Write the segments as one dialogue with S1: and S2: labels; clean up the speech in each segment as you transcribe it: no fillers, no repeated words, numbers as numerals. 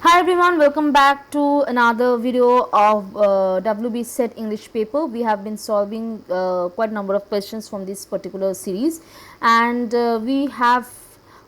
S1: Hi everyone, welcome back to another video of WB Set English paper. We have been solving quite a number of questions from this particular series, and we have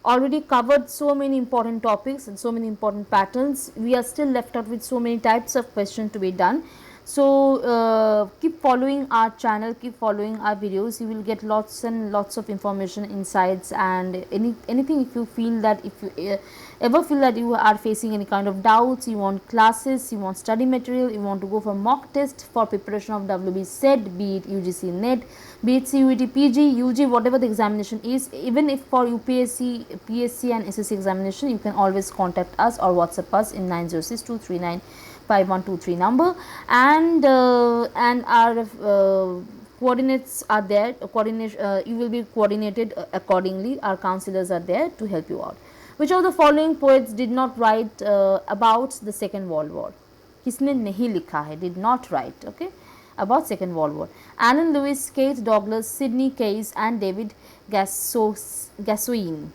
S1: already covered so many important topics and so many important patterns. We are still left out with so many types of questions to be done. So keep following our channel, keep following our videos. You will get lots and lots of information, insights, and anything. If you feel that, if you ever feel that you are facing any kind of doubts, you want classes, you want study material, you want to go for mock test for preparation of WB set, be it UGC NET, be it CUET, PG, UG, whatever the examination is. Even if for UPSC, PSC and SSC examination, you can always contact us or WhatsApp us in 906-239 5123 number, and our coordinates are there. You will be coordinated accordingly. Our counselors are there to help you out. Which of the following poets did not write about the Second World War? किसने नहीं लिखा है, did not write, okay, about Second World War? Alan Lewis, Kate Douglas, Sidney Case, and David Gascoigne,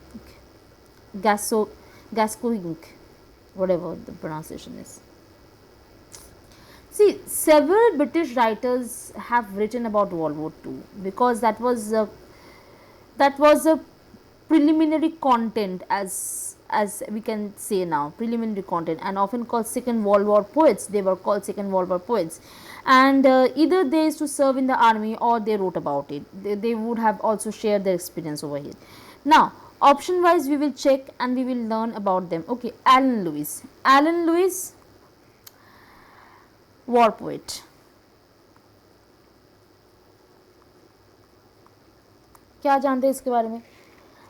S1: whatever the pronunciation is. See, several British writers have written about World War II because that was a preliminary content, as we can say now, preliminary content, and often called Second World War poets. They were called Second World War poets, and either they used to serve in the army or they wrote about it. They would have also shared their experience over here. Now, option wise we will check and we will learn about them. Okay, Alan Lewis, war poet. क्या जानते हैं इसके बारे में?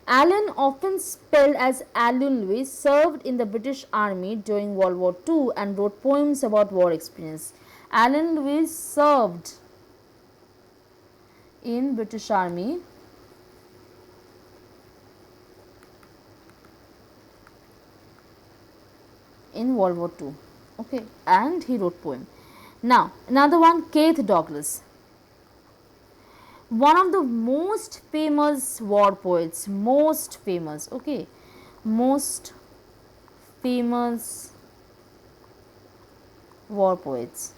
S1: Alan, often spelled as Alan Lewis, served in the British Army during World War II and wrote poems about war experience. Alan Lewis served in British Army in World War II, okay, and he wrote poem. Now, another one, Kate Douglas, one of the most famous war poets, most famous war poets,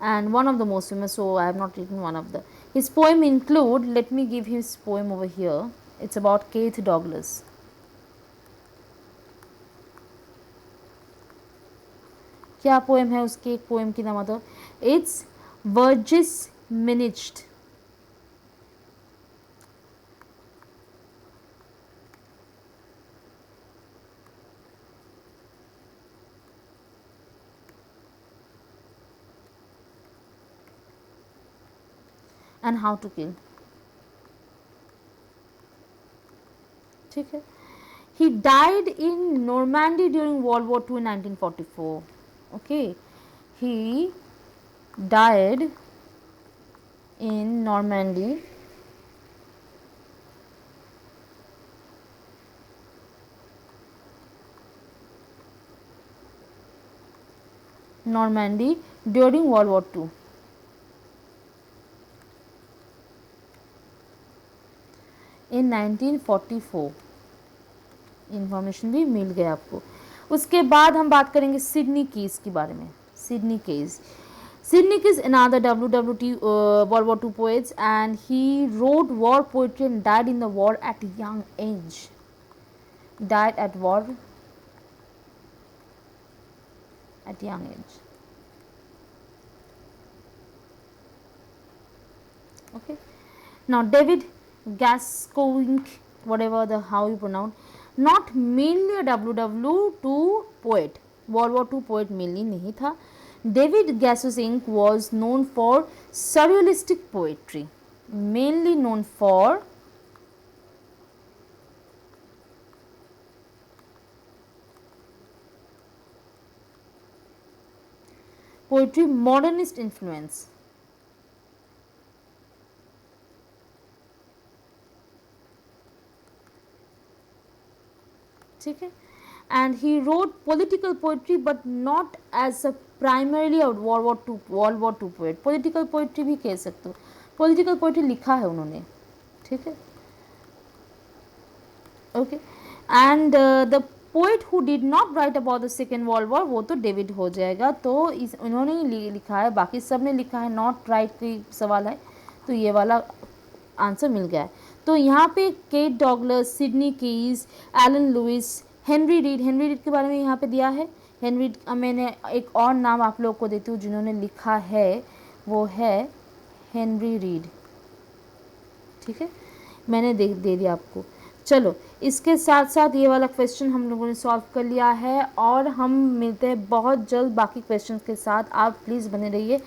S1: and one of the most famous. So I have not written one of the. His poem include, let me give his poem over here. It's about Kate Douglas. क्या poem है उसके? एक poem की नाम आता है, it's वर्जिस मिनिच्ड. And how to kill. ठीक है. He died in Normandy during World War II in 1944. Okay, he died in Normandy during World War II. In 1944. Information भी मिल गया आपको. उसके बाद हम बात करेंगे सिडनी कीज के बारे में. Sydney keys another WWT World War II poets, and he wrote war poetry and died in the war at young age. Died at war at young age. Okay. Now David Gascoigne, whatever the how you pronounce, not mainly a WW2 poet, World War II poet mainly नहीं था. David Gascoigne was known for surrealistic poetry, mainly known for poetry modernist influence. ठीक है. And he wrote political poetry but not as a primarily a World War II poet. Political poetry भी कह सकते हो. Political poetry लिखा है उन्होंने. ठीक है. Okay. And the poet who did not right about the second world war, वो तो डेविड हो जाएगा। तो इस उन्होंने ही लिखा है, बाकी सब ने लिखा है नॉट राइट की सवाल है, तो ये वाला आंसर मिल गया है। तो यहाँ पे Keith Douglas, Sidney Keyes, Alun Lewis, Henry Reed के बारे में यहाँ पे दिया है। हेनरी, मैंने एक और नाम आप लोग को देती हूँ जिन्होंने लिखा है, वो है हेनरी रीड। ठीक है, मैंने दे दिया आपको। चलो, इसके साथ साथ ये वाला क्वेश्चन हम लोगों ने सॉल्व कर लिया है, और हम मिलते हैं बहुत जल्द बाकी क्वेश्चन के साथ। आप प्लीज़ बने रहिए।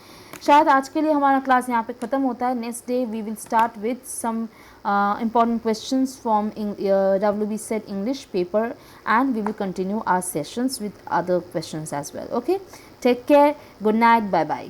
S1: शायद आज के लिए हमारा क्लास यहाँ पे ख़त्म होता है। Next day we will start with some important questions from WB Set English paper, and we will continue our sessions with other questions as well. Okay, take care, good night, bye bye.